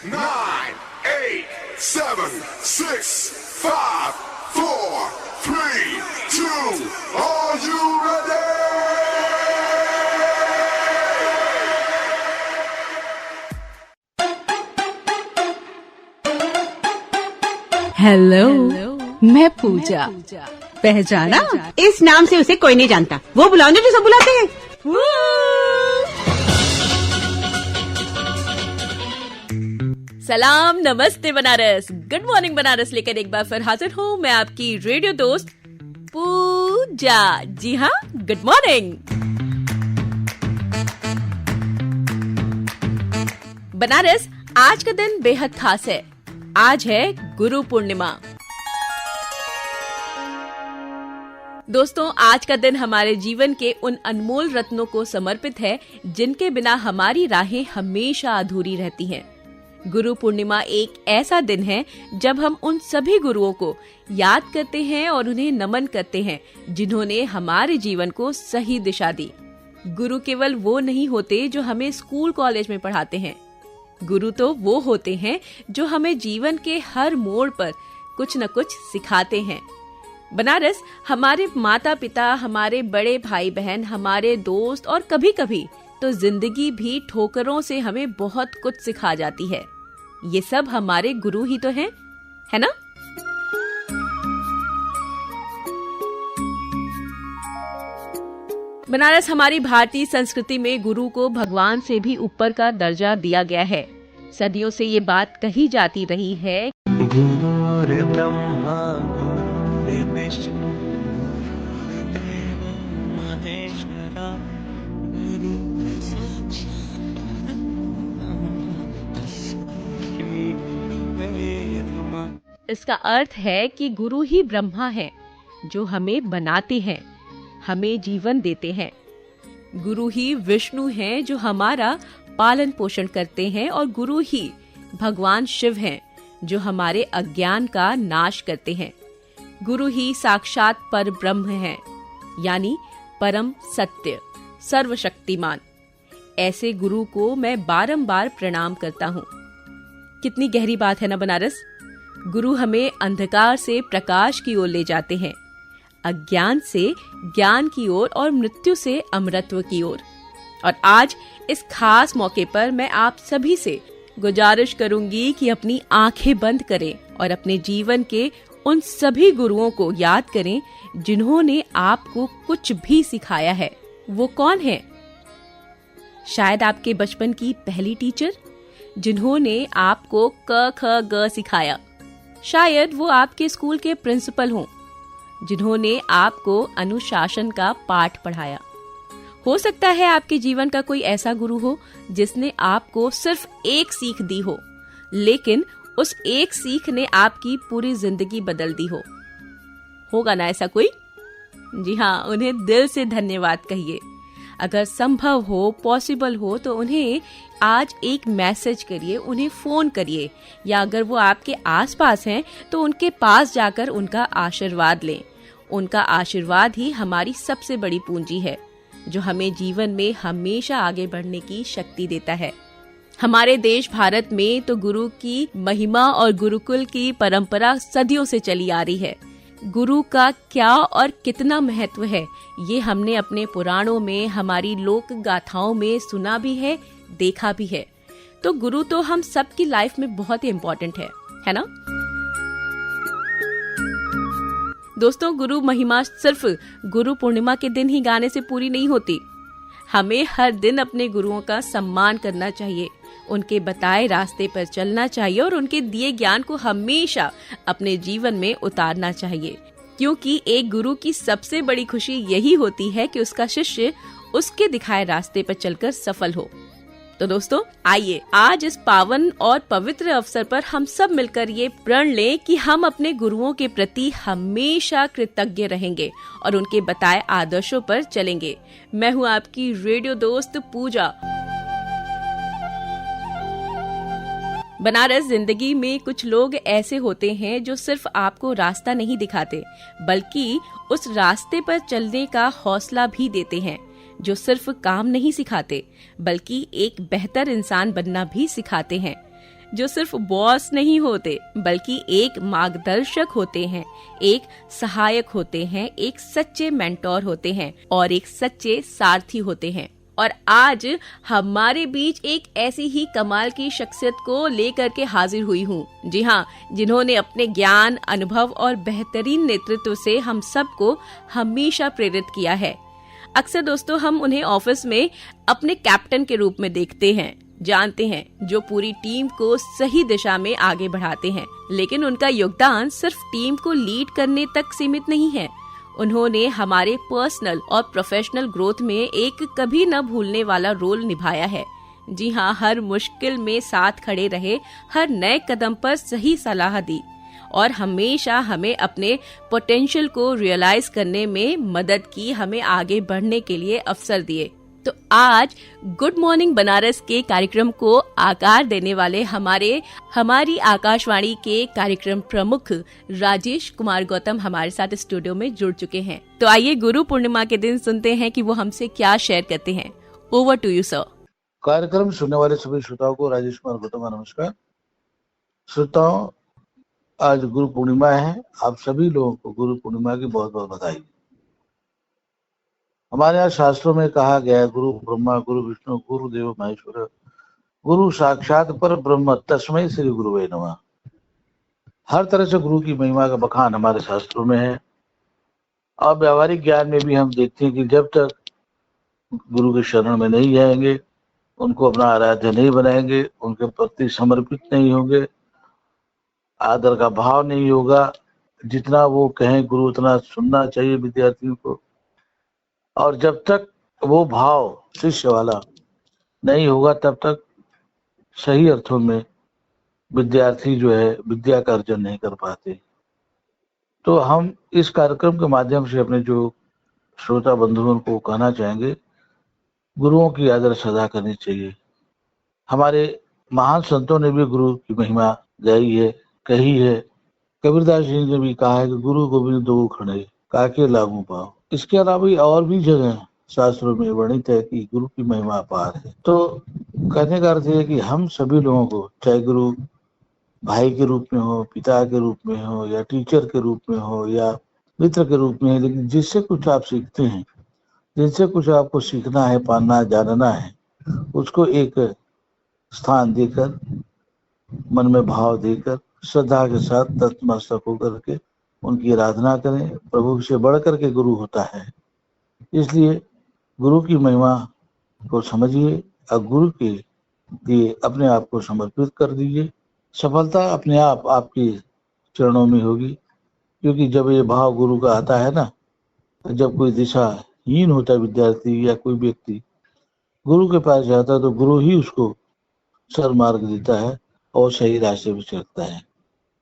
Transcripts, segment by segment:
9, 8, 7, 6, 5, 4, 3, 2, are you ready? Hello, मैं पूजा। पहचाना? इस नाम से उसे कोई नहीं जानता। वो बुलाने जो सब बुलाते हैं। सलाम, नमस्ते बनारस, गुड मॉर्निंग बनारस लेकर एक बार फिर हाजिर हूँ मैं आपकी रेडियो दोस्त पूजा। जी हाँ, गुड मॉर्निंग। बनारस, आज का दिन बेहद खास है। आज है गुरु पूर्णिमा। दोस्तों, आज का दिन हमारे जीवन के उन अनमोल रत्नों को समर्पित है जिनके बिना हमारी राहें हमेशा अधूरी रहती हैं। गुरु पूर्णिमा एक ऐसा दिन है जब हम उन सभी गुरुओं को याद करते हैं और उन्हें नमन करते हैं जिन्होंने हमारे जीवन को सही दिशा दी। गुरु केवल वो नहीं होते जो हमें स्कूल कॉलेज में पढ़ाते हैं। गुरु तो वो होते हैं जो हमें जीवन के हर मोड़ पर कुछ न कुछ सिखाते हैं। बनारस, हमारे माता पिता, हमारे बड़े भाई बहन, हमारे दोस्त और कभी कभी तो जिंदगी भी ठोकरों से हमें बहुत कुछ सिखा जाती है। ये सब हमारे गुरु ही तो हैं, है ना? बनारस, हमारी भारतीय संस्कृति में गुरु को भगवान से भी ऊपर का दर्जा दिया गया है। सदियों से ये बात कही जाती रही है। गुरुर् ब्रह्मा गुरुर् विष्णु महेश्वरा इसका अर्थ है कि गुरु ही ब्रह्मा है जो हमें बनाते हैं, हमें जीवन देते हैं। गुरु ही विष्णु हैं जो हमारा पालन पोषण करते हैं और गुरु ही भगवान शिव हैं जो हमारे अज्ञान का नाश करते हैं। गुरु ही साक्षात पर ब्रह्म हैं, यानी परम सत्य, सर्वशक्तिमान। ऐसे गुरु को मैं बारंबार प्रणाम करता हूँ। कितनी गहरी बात है ना बनारस। गुरु हमें अंधकार से प्रकाश की ओर ले जाते हैं, अज्ञान से ज्ञान की ओर और मृत्यु से अमरत्व की ओर। और आज इस खास मौके पर मैं आप सभी से गुजारिश करूंगी कि अपनी आंखें बंद करें और अपने जीवन के उन सभी गुरुओं को याद करें जिन्होंने आपको कुछ भी सिखाया है। वो कौन है? शायद आपके बचपन की पहली टीचर जिन्होंने आपको क ख ग सिखाया। शायद वो आपके स्कूल के प्रिंसिपल हों जिन्होंने आपको अनुशासन का पाठ पढ़ाया। हो सकता है आपके जीवन का कोई ऐसा गुरु हो जिसने आपको सिर्फ एक सीख दी हो, लेकिन उस एक सीख ने आपकी पूरी जिंदगी बदल दी हो। होगा ना ऐसा कोई? जी हाँ, उन्हें दिल से धन्यवाद कहिए। अगर संभव हो, पॉसिबल हो तो उन्हें आज एक मैसेज करिए, उन्हें फोन करिए, या अगर वो आपके आसपास हैं तो उनके पास जाकर उनका आशीर्वाद लें। उनका आशीर्वाद ही हमारी सबसे बड़ी पूंजी है जो हमें जीवन में हमेशा आगे बढ़ने की शक्ति देता है। हमारे देश भारत में तो गुरु की महिमा और गुरुकुल की परंपरा सदियों से चली आ रही है। गुरु का क्या और कितना महत्व है ये हमने अपने पुराणों में, हमारी लोक गाथाओं में सुना भी है, देखा भी है। तो गुरु तो हम सबकी लाइफ में बहुत ही इम्पोर्टेंट है ना? दोस्तों, गुरु महिमा सिर्फ गुरु पूर्णिमा के दिन ही गाने से पूरी नहीं होती। हमें हर दिन अपने गुरुओं का सम्मान करना चाहिए, उनके बताए रास्ते पर चलना चाहिए और उनके दिए ज्ञान को हमेशा अपने जीवन में उतारना चाहिए। क्योंकि एक गुरु की सबसे बड़ी खुशी यही होती है कि उसका शिष्य उसके दिखाए रास्ते पर चलकर सफल हो। तो दोस्तों, आइए आज इस पावन और पवित्र अवसर पर हम सब मिलकर ये प्रण लें कि हम अपने गुरुओं के प्रति हमेशा कृतज्ञ रहेंगे और उनके बताए आदर्शों पर चलेंगे। मैं हूँ आपकी रेडियो दोस्त पूजा। बनारस, जिंदगी में कुछ लोग ऐसे होते हैं जो सिर्फ आपको रास्ता नहीं दिखाते, बल्कि उस रास्ते पर चलने का हौसला भी देते हैं। जो सिर्फ काम नहीं सिखाते, बल्कि एक बेहतर इंसान बनना भी सिखाते हैं। जो सिर्फ बॉस नहीं होते बल्कि एक मार्गदर्शक होते हैं, एक सहायक होते हैं, एक सच्चे मेंटोर होते हैं और एक सच्चे सारथी होते हैं। और आज हमारे बीच एक ऐसी ही कमाल की शख्सियत को लेकर के हाजिर हुई हूँ। जी हाँ, जिन्होंने अपने ज्ञान, अनुभव और बेहतरीन नेतृत्व से हम सबको हमेशा प्रेरित किया है। अक्सर दोस्तों हम उन्हें ऑफिस में अपने कैप्टन के रूप में देखते हैं, जानते हैं, जो पूरी टीम को सही दिशा में आगे बढ़ाते हैं। लेकिन उनका योगदान सिर्फ टीम को लीड करने तक सीमित नहीं है। उन्होंने हमारे पर्सनल और प्रोफेशनल ग्रोथ में एक कभी न भूलने वाला रोल निभाया है। जी हाँ, हर मुश्किल में साथ खड़े रहे, हर नए कदम पर सही सलाह दी और हमेशा हमें अपने पोटेंशियल को रियलाइज करने में मदद की, हमें आगे बढ़ने के लिए अवसर दिए। तो आज गुड मॉर्निंग बनारस के कार्यक्रम को आकार देने वाले हमारी आकाशवाणी के कार्यक्रम प्रमुख राजेश कुमार गौतम हमारे साथ स्टूडियो में जुड़ चुके हैं। तो आइए गुरु पूर्णिमा के दिन सुनते हैं कि वो हमसे क्या शेयर करते हैं। Over to you sir. कार्यक्रम सुनने वाले सभी श्रोताओं को राजेश कुमार गौतम का नमस्कार। श्रोताओं, आज गुरु पूर्णिमा है। आप सभी लोगों को गुरु पूर्णिमा की बहुत बहुत बधाई। हमारे यहाँ शास्त्रों में कहा गया है, गुरु ब्रह्मा गुरु विष्णु गुरु देव महेश्वर गुरु साक्षात पर ब्रह्म तस्मै श्री गुरुवे नमः। हर तरह से गुरु की महिमा का बखान हमारे शास्त्रों में है। और व्यावहारिक ज्ञान में भी हम देखते हैं कि जब तक गुरु के शरण में नहीं जाएंगे, उनको अपना आराध्य नहीं बनाएंगे, उनके प्रति समर्पित नहीं होंगे, आदर का भाव नहीं होगा, जितना वो कहें गुरु उतना सुनना चाहिए विद्यार्थियों को। और जब तक वो भाव शिष्य वाला नहीं होगा, तब तक सही अर्थों में विद्यार्थी जो है विद्या का अर्जन नहीं कर पाते। तो हम इस कार्यक्रम के माध्यम से अपने जो श्रोता बंधुओं को कहना चाहेंगे, गुरुओं की आदर सदा करनी चाहिए। हमारे महान संतों ने भी गुरु की महिमा गाई है, कही है। कबीरदास जी ने भी कहा है कि गुरु गोविंद दो खड़े काके लागू पाओ। इसके अलावा भी और भी जगह शास्त्रों में वर्णित है कि गुरु की महिमा अपार है। तो कहने का अर्थ है कि हम सभी लोगों को, चाहे गुरु भाई के रूप में हो, पिता के रूप में हो, या टीचर के रूप में हो, या मित्र के रूप में है, लेकिन जिससे कुछ आप सीखते हैं, जिनसे कुछ आपको सीखना है, पाना जानना है, उसको एक स्थान देकर, मन में भाव देकर, श्रद्धा के साथ तत्मस्तक होकर के उनकी आराधना करें। प्रभु से बढ़ करके गुरु होता है। इसलिए गुरु की महिमा को समझिए और गुरु के लिए अपने आप को समर्पित कर दीजिए। सफलता अपने आप आपके चरणों में होगी, क्योंकि जब ये भाव गुरु का आता है ना, तो जब कोई दिशाहीन होता है विद्यार्थी या कोई व्यक्ति, गुरु के पास जाता है तो गुरु ही उसको सन्मार्ग देता है और सही रास्ते पर चलता है।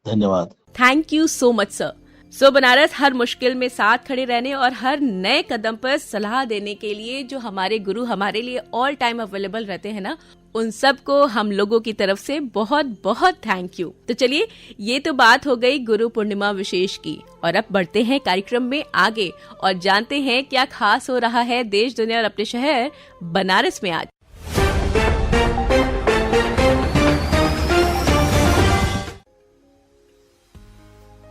धन्यवाद। Thank you so much sir. So Banaras हर मुश्किल में साथ खड़े रहने और हर नए कदम पर सलाह देने के लिए जो हमारे गुरु हमारे लिए ऑल टाइम अवेलेबल रहते हैं ना, उन सब को हम लोगों की तरफ से बहुत बहुत थैंक यू। तो चलिए, ये तो बात हो गई गुरु पूर्णिमा विशेष की, और अब बढ़ते हैं कार्यक्रम में आगे और जानते हैं क्या खास हो रहा है देश, दुनिया और अपने शहर बनारस में आज।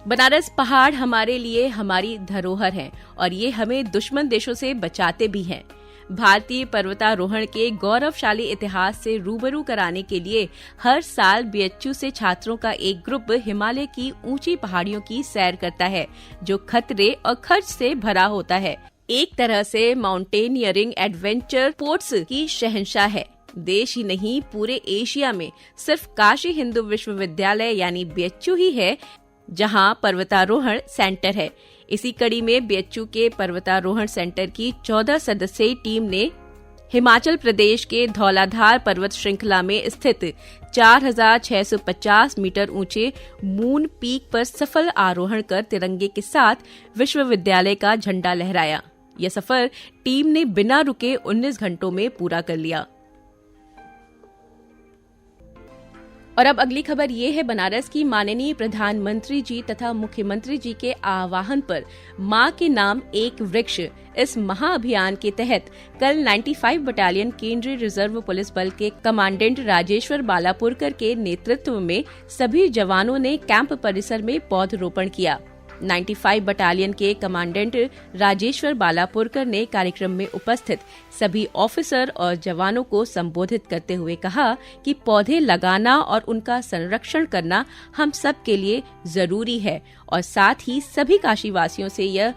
बनारस पहाड़ हमारे लिए हमारी धरोहर है और ये हमें दुश्मन देशों से बचाते भी हैं। भारतीय पर्वतारोहण के गौरवशाली इतिहास से रूबरू कराने के लिए हर साल बीएचयू से छात्रों का एक ग्रुप हिमालय की ऊंची पहाड़ियों की सैर करता है, जो खतरे और खर्च से भरा होता है। एक तरह से माउंटेनियरिंग एडवेंचर स्पोर्ट्स की शहंशाह है। देश ही नहीं, पूरे एशिया में सिर्फ काशी हिंदू विश्वविद्यालय यानी बीएचयू ही है जहां पर्वतारोहण सेंटर है। इसी कड़ी में बीएचयू के पर्वतारोहण सेंटर की 14 सदस्यीय टीम ने हिमाचल प्रदेश के धौलाधार पर्वत श्रृंखला में स्थित 4,650 मीटर ऊंचे मून पीक पर सफल आरोहण कर तिरंगे के साथ विश्वविद्यालय का झंडा लहराया। यह सफर टीम ने बिना रुके 19 घंटों में पूरा कर लिया। और अब अगली खबर ये है, बनारस की माननीय प्रधानमंत्री जी तथा मुख्यमंत्री जी के आह्वान पर मां के नाम एक वृक्ष इस महाअभियान के तहत कल 95 बटालियन केंद्रीय रिजर्व पुलिस बल के कमांडेंट राजेश्वर बालापुरकर के नेतृत्व में सभी जवानों ने कैंप परिसर में पौधरोपण किया। 95 बटालियन के कमांडेंट राजेश्वर बालापुरकर ने कार्यक्रम में उपस्थित सभी ऑफिसर और जवानों को संबोधित करते हुए कहा कि पौधे लगाना और उनका संरक्षण करना हम सब के लिए जरूरी है और साथ ही सभी काशीवासियों से यह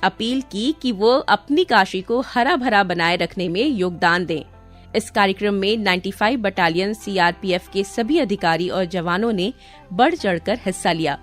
अपील की कि वो अपनी काशी को हरा भरा बनाए रखने में योगदान दें। इस कार्यक्रम में 95 बटालियन सीआरपीएफ के सभी अधिकारी और जवानों ने बढ़ चढ़कर हिस्सा लिया।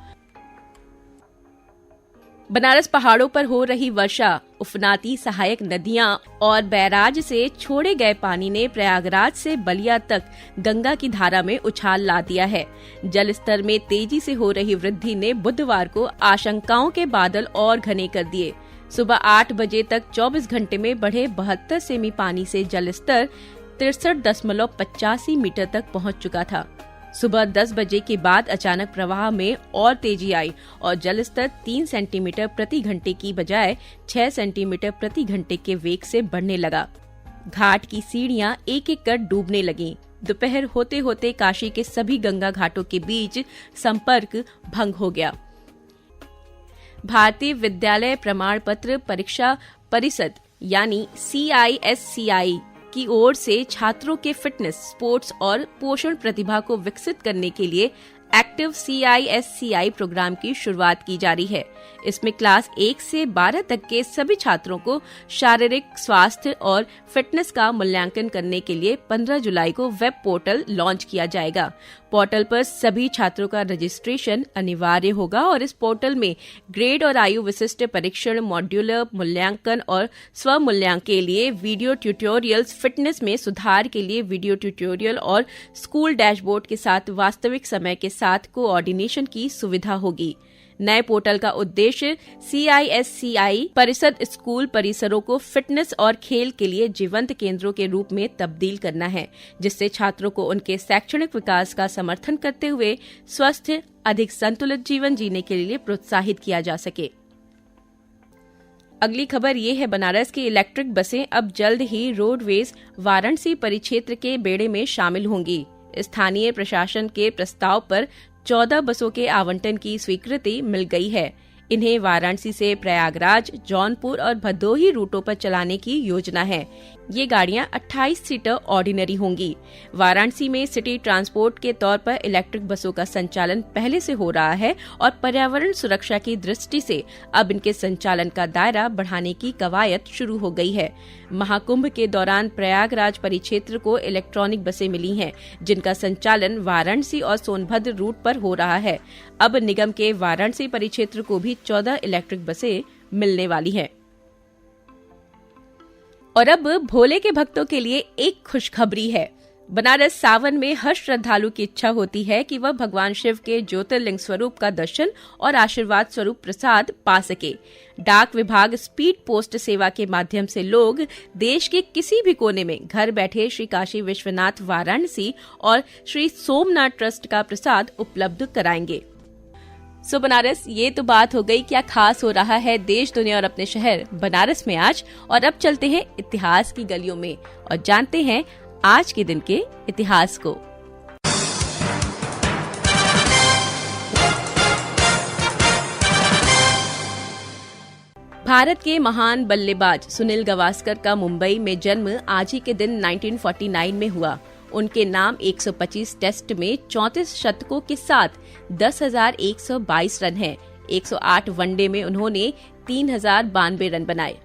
बनारस पहाड़ों पर हो रही वर्षा, उफनाती सहायक नदियां और बैराज से छोड़े गए पानी ने प्रयागराज से बलिया तक गंगा की धारा में उछाल ला दिया है। जल स्तर में तेजी से हो रही वृद्धि ने बुधवार को आशंकाओं के बादल और घने कर दिए। सुबह 8 बजे तक 24 घंटे में बढ़े 72 सेमी पानी से जल स्तर 63.85 मीटर तक पहुंच चुका था। सुबह 10 बजे के बाद अचानक प्रवाह में और तेजी आई और जल स्तर 3 सेंटीमीटर प्रति घंटे की बजाय 6 सेंटीमीटर प्रति घंटे के वेग से बढ़ने लगा। घाट की सीढ़ियां एक एक कर डूबने लगीं। दोपहर होते होते काशी के सभी गंगा घाटों के बीच संपर्क भंग हो गया। भारतीय विद्यालय प्रमाण पत्र परीक्षा परिषद यानी CISCI की ओर से छात्रों के फिटनेस, स्पोर्ट्स और पोषण प्रतिभा को विकसित करने के लिए एक्टिव CISCI प्रोग्राम की शुरुआत की जा रही है। इसमें क्लास 1 से 12 तक के सभी छात्रों को शारीरिक स्वास्थ्य और फिटनेस का मूल्यांकन करने के लिए 15 जुलाई को वेब पोर्टल लॉन्च किया जाएगा। पोर्टल पर सभी छात्रों का रजिस्ट्रेशन अनिवार्य होगा और इस पोर्टल में ग्रेड और आयु विशिष्ट परीक्षण, मॉड्यूलर मूल्यांकन और स्व मूल्यांकन के लिए वीडियो ट्यूटोरियल्स, फिटनेस में सुधार के लिए वीडियो ट्यूटोरियल और स्कूल डैशबोर्ड के साथ वास्तविक समय के साथ कोऑर्डिनेशन की सुविधा होगी। नए पोर्टल का उद्देश्य CISCI परिषद स्कूल परिसरों को फिटनेस और खेल के लिए जीवंत केंद्रों के रूप में तब्दील करना है, जिससे छात्रों को उनके शैक्षणिक विकास का समर्थन करते हुए स्वस्थ, अधिक संतुलित जीवन जीने के लिए प्रोत्साहित किया जा सके। अगली खबर ये है, बनारस की इलेक्ट्रिक बसें अब जल्द ही रोडवेज वाराणसी परिक्षेत्र के बेड़े में शामिल होंगी। स्थानीय प्रशासन के प्रस्ताव पर 14 बसों के आवंटन की स्वीकृति मिल गई है। इन्हें वाराणसी से प्रयागराज, जौनपुर और भदोही रूटों पर चलाने की योजना है। ये गाड़ियां 28 सीटर ऑर्डिनरी होंगी। वाराणसी में सिटी ट्रांसपोर्ट के तौर पर इलेक्ट्रिक बसों का संचालन पहले से हो रहा है और पर्यावरण सुरक्षा की दृष्टि से अब इनके संचालन का दायरा बढ़ाने की कवायद शुरू हो गई है। महाकुंभ के दौरान प्रयागराज परिक्षेत्र को इलेक्ट्रॉनिक बसें मिली हैं, जिनका संचालन वाराणसी और सोनभद्र रूट पर हो रहा है। अब निगम के वाराणसी परिक्षेत्र को भी 14 इलेक्ट्रिक बसें मिलने वाली हैं। और अब भोले के भक्तों के लिए एक खुशखबरी है। बनारस सावन में हर श्रद्धालु की इच्छा होती है कि वह भगवान शिव के ज्योतिर्लिंग स्वरूप का दर्शन और आशीर्वाद स्वरूप प्रसाद पा सके। डाक विभाग स्पीड पोस्ट सेवा के माध्यम से लोग देश के किसी भी कोने में घर बैठे श्री काशी विश्वनाथ वाराणसी और श्री सोमनाथ ट्रस्ट का प्रसाद उपलब्ध कराएंगे। सो बनारस, ये तो बात हो गई क्या खास हो रहा है देश, दुनिया और अपने शहर बनारस में आज। और अब चलते हैं इतिहास की गलियों में और जानते हैं आज के दिन के इतिहास को। भारत के महान बल्लेबाज सुनील गावस्कर का मुंबई में जन्म आज ही के दिन 1949 में हुआ। उनके नाम 125 टेस्ट में 34 शतकों के साथ 10,122 रन हैं। 108 वनडे में उन्होंने 3,092 रन बनाए।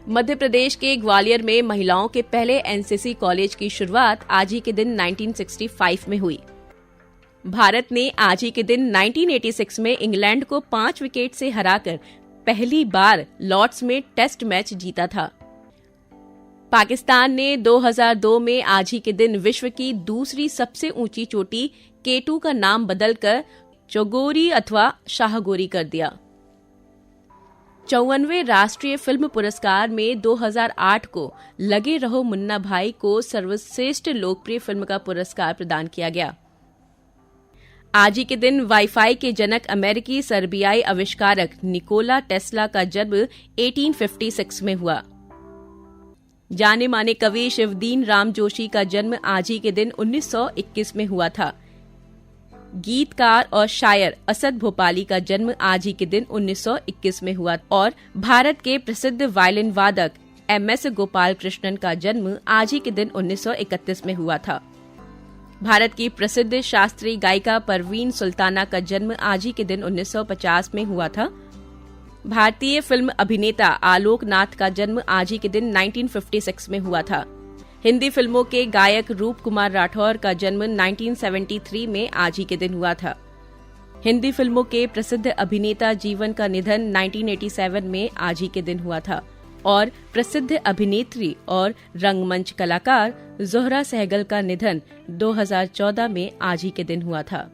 मध्य प्रदेश के ग्वालियर में महिलाओं के पहले एनसीसी कॉलेज की शुरुआत आज ही के दिन 1965 में हुई। भारत ने आज ही के दिन 1986 में इंग्लैंड को 5 विकेट से हराकर पहली बार लॉर्ड्स में टेस्ट मैच जीता था। पाकिस्तान ने 2002 में आज ही के दिन विश्व की दूसरी सबसे ऊंची चोटी K2 का नाम बदलकर चौगोरी अथवा शाहगोरी कर दिया। 54वें राष्ट्रीय फिल्म पुरस्कार में 2008 को लगे रहो मुन्ना भाई को सर्वश्रेष्ठ लोकप्रिय फिल्म का पुरस्कार प्रदान किया गया। आज ही के दिन वाईफाई के जनक अमेरिकी सर्बियाई आविष्कारक निकोला टेस्ला का जन्म 1856 में हुआ। जाने माने कवि शिवदीन राम जोशी का जन्म आज ही के दिन 1921 में हुआ था। गीतकार और शायर असद भोपाली का जन्म आज ही के दिन 1921 में हुआ और भारत के प्रसिद्ध वायलिन वादक MS गोपाल कृष्णन का जन्म आज ही के दिन 1931 में हुआ था। भारत की प्रसिद्ध शास्त्रीय गायिका परवीन सुल्ताना का जन्म आज ही के दिन 1950 में हुआ था। भारतीय फिल्म अभिनेता आलोक नाथ का जन्म आज ही के दिन 1956 में हुआ था। हिंदी फिल्मों के गायक रूप कुमार राठौर का जन्म 1973 में आज ही के दिन हुआ था। हिंदी फिल्मों के प्रसिद्ध अभिनेता जीवन का निधन 1987 में आज ही के दिन हुआ था और प्रसिद्ध अभिनेत्री और रंगमंच कलाकार जोहरा सहगल का निधन 2014 में आज ही के दिन हुआ था।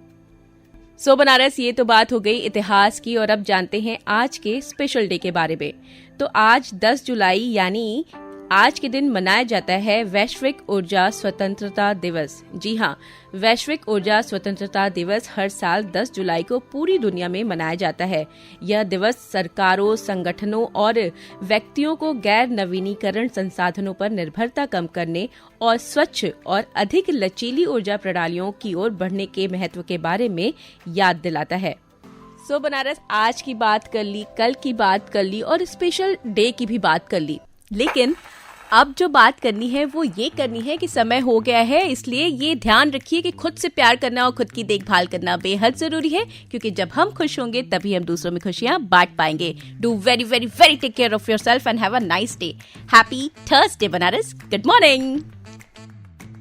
सो बनारस, ये तो बात हो गई इतिहास की और अब जानते हैं आज के स्पेशल डे के बारे में। तो आज 10 जुलाई यानी आज के दिन मनाया जाता है वैश्विक ऊर्जा स्वतंत्रता दिवस। जी हाँ, वैश्विक ऊर्जा स्वतंत्रता दिवस हर साल 10 जुलाई को पूरी दुनिया में मनाया जाता है। यह दिवस सरकारों, संगठनों और व्यक्तियों को गैर नवीनीकरण संसाधनों पर निर्भरता कम करने और स्वच्छ और अधिक लचीली ऊर्जा प्रणालियों की ओर बढ़ने के महत्व के बारे में याद दिलाता है। सो बनारस, आज की बात कर ली, कल की बात कर ली और स्पेशल डे की भी बात कर ली, लेकिन अब जो बात करनी है वो ये करनी है कि समय हो गया है, इसलिए ये ध्यान रखिए कि खुद से प्यार करना और खुद की देखभाल करना बेहद जरूरी है, क्योंकि जब हम खुश होंगे तभी हम दूसरों में खुशियां बांट पाएंगे। Do very very very take care of yourself and have a nice day. Happy Thursday Banaras. Good morning.